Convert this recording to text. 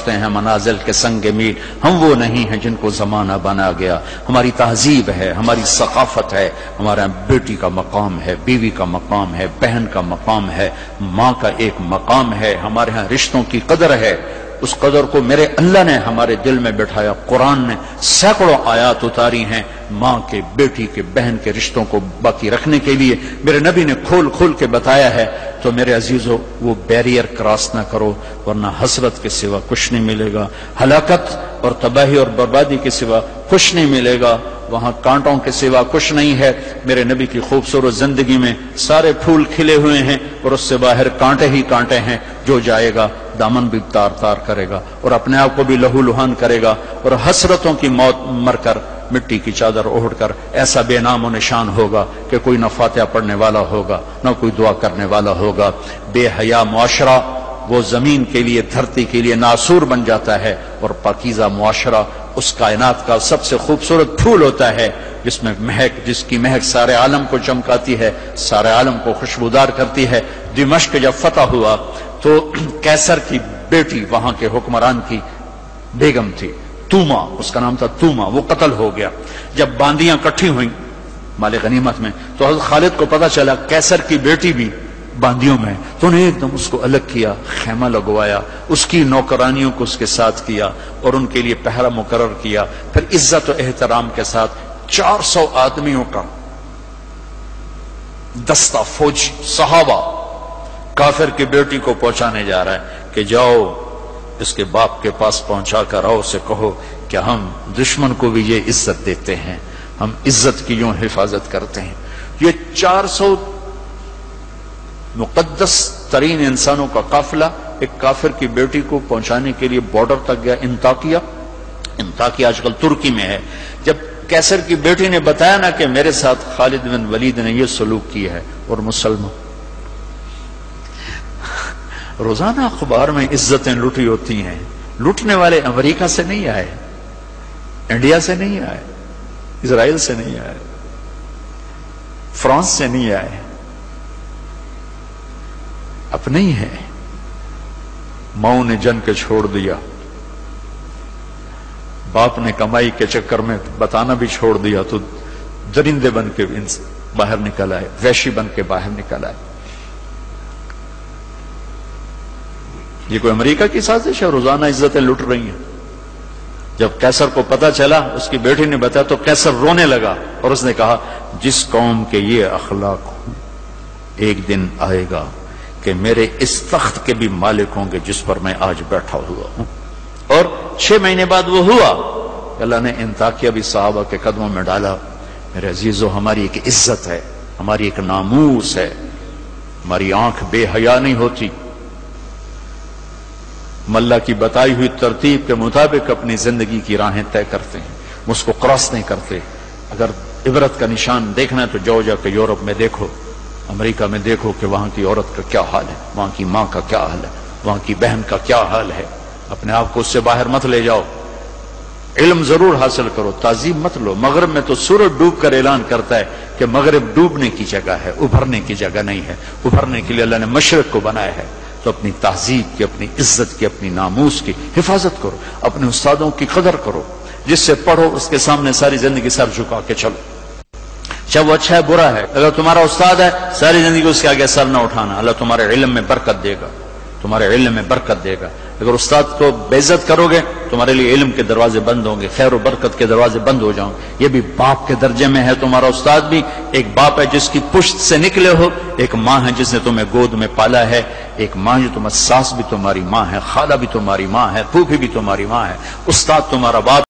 تراشتے ہیں منازل کے سنگ میل، ہم وہ نہیں ہیں جن کو زمانہ بنا گیا۔ ہماری تہذیب ہے، ہماری ثقافت ہے، ہمارا بیٹی کا مقام ہے، بیوی کا مقام ہے، بہن کا مقام ہے، ماں کا ایک مقام ہے، ہمارے ہاں رشتوں کی قدر ہے۔ اس قدر کو میرے اللہ نے ہمارے دل میں بٹھایا۔ قرآن نے سینکڑوں آیات اتاری ہیں ماں کے، بیٹی کے، بہن کے رشتوں کو باقی رکھنے کے لیے، میرے نبی نے کھول کھول کے بتایا ہے۔ تو میرے عزیزو وہ بیریئر کراس نہ کرو، ورنہ حسرت کے سوا کچھ نہیں ملے گا، ہلاکت اور تباہی اور بربادی کے سوا کچھ نہیں ملے گا، وہاں کانٹوں کے سوا کچھ نہیں ہے۔ میرے نبی کی خوبصورت زندگی میں سارے پھول کھلے ہوئے ہیں اور اس سے باہر کانٹے ہی کانٹے ہیں۔ جو جائے گا دامن بھی تار تار کرے گا اور اپنے آپ کو بھی لہو لہان کرے گا، اور حسرتوں کی موت مر کر مٹی کی چادر اوڑھ کر ایسا بے نام و نشان ہوگا کہ کوئی نہ فاتحہ پڑھنے والا ہوگا نہ کوئی دعا کرنے والا ہوگا۔ بے حیا معاشرہ وہ زمین کے لیے، دھرتی کے لیے ناسور بن جاتا ہے، اور پاکیزہ معاشرہ اس کائنات کا سب سے خوبصورت پھول ہوتا ہے جس میں مہک، جس کی مہک سارے عالم کو چمکاتی ہے، سارے عالم کو خوشبودار کرتی ہے۔ دمشق جب فتح ہوا تو کیسر کی بیٹی وہاں کے حکمران کی بیگم تھی، توما، اس کا نام تھا توما، وہ قتل ہو گیا۔ جب باندیاں کٹھی ہوئیں مال غنیمت میں تو حضرت خالد کو پتا چلا کیسر کی بیٹی بھی باندیوں میں، تو انہیں ایک دم اس کو الگ کیا، خیمہ لگوایا، اس کی نوکرانیوں کو اس کے ساتھ کیا اور ان کے لیے پہرا مقرر کیا۔ پھر عزت و احترام کے ساتھ 400 آدمیوں کا دستہ فوجی صحابہ کافر کی بیٹی کو پہنچانے جا رہا ہے کہ جاؤ اس کے باپ کے پاس پہنچا کر آؤ، اسے کہو کہ ہم دشمن کو بھی یہ عزت دیتے ہیں، ہم عزت کی یوں حفاظت کرتے ہیں۔ یہ 400 مقدس ترین انسانوں کا قافلہ ایک کافر کی بیٹی کو پہنچانے کے لیے بارڈر تک گیا، انطاکیہ آج کل ترکی میں ہے۔ جب کیسر کی بیٹی نے بتایا نا کہ میرے ساتھ خالد بن ولید نے یہ سلوک کیا ہے، اور مسلمان روزانہ اخبار میں عزتیں لوٹی ہوتی ہیں، لوٹنے والے امریکہ سے نہیں آئے، انڈیا سے نہیں آئے، اسرائیل سے نہیں آئے، فرانس سے نہیں آئے، اپنے ہی ہیں۔ ماؤں نے جن کے چھوڑ دیا، باپ نے کمائی کے چکر میں بتانا بھی چھوڑ دیا، تو درندے بن کے باہر نکل آئے، وحشی بن کے باہر نکل آئے۔ یہ کوئی امریکہ کی سازش ہے؟ روزانہ عزتیں لٹ رہی ہیں۔ جب کیسر کو پتا چلا، اس کی بیٹی نے بتایا تو کیسر رونے لگا اور اس نے کہا جس قوم کے یہ اخلاق ہوں ایک دن آئے گا کہ میرے اس تخت کے بھی مالک ہوں گے جس پر میں آج بیٹھا ہوا ہوں۔ اور 6 مہینے بعد وہ ہوا، اللہ نے انطاکیہ بھی صحابہ کے قدموں میں ڈالا۔ میرے عزیزو، ہماری ایک عزت ہے، ہماری ایک ناموس ہے، ہماری آنکھ بے حیا نہیں ہوتی، ہم اللہ کی بتائی ہوئی ترتیب کے مطابق اپنی زندگی کی راہیں طے کرتے ہیں، اس کو کراس نہیں کرتے۔ اگر عبرت کا نشان دیکھنا ہے تو جاؤ جا کے یورپ میں دیکھو، امریکہ میں دیکھو کہ وہاں کی عورت کا کیا حال ہے، وہاں کی ماں کا کیا حال ہے، وہاں کی بہن کا کیا حال ہے۔ اپنے آپ کو اس سے باہر مت لے جاؤ، علم ضرور حاصل کرو، تعظیم مت لو۔ مغرب میں تو سورج ڈوب کر اعلان کرتا ہے کہ مغرب ڈوبنے کی جگہ ہے، ابھرنے کی جگہ نہیں ہے۔ ابھرنے کے لیے اللہ نے مشرق کو بنایا ہے۔ تو اپنی تہذیب کی، اپنی عزت کی، اپنی ناموس کی حفاظت کرو، اپنے استادوں کی قدر کرو، جس سے پڑھو اس کے سامنے ساری زندگی سر جھکا کے چلو، چاہے وہ اچھا ہے برا ہے۔ اگر تمہارا استاد ہے ساری زندگی اس کے آگے سر نہ اٹھانا، اللہ تمہارے علم میں برکت دے گا، تمہارے علم میں برکت دے گا۔ اگر استاد کو بے عزت کرو گے تمہارے لیے علم کے دروازے بند ہوں گے، خیر و برکت کے دروازے بند ہو جاؤں گے۔ یہ بھی باپ کے درجے میں ہے، تمہارا استاد بھی ایک باپ ہے جس کی پشت سے نکلے ہو، ایک ماں ہے جس نے تمہیں گود میں پالا ہے، ایک ماں جو تمہاری ساس بھی تمہاری ماں ہے، خالہ بھی تمہاری ماں ہے، پھوپھی بھی تمہاری ماں ہے، استاد تمہارا باپ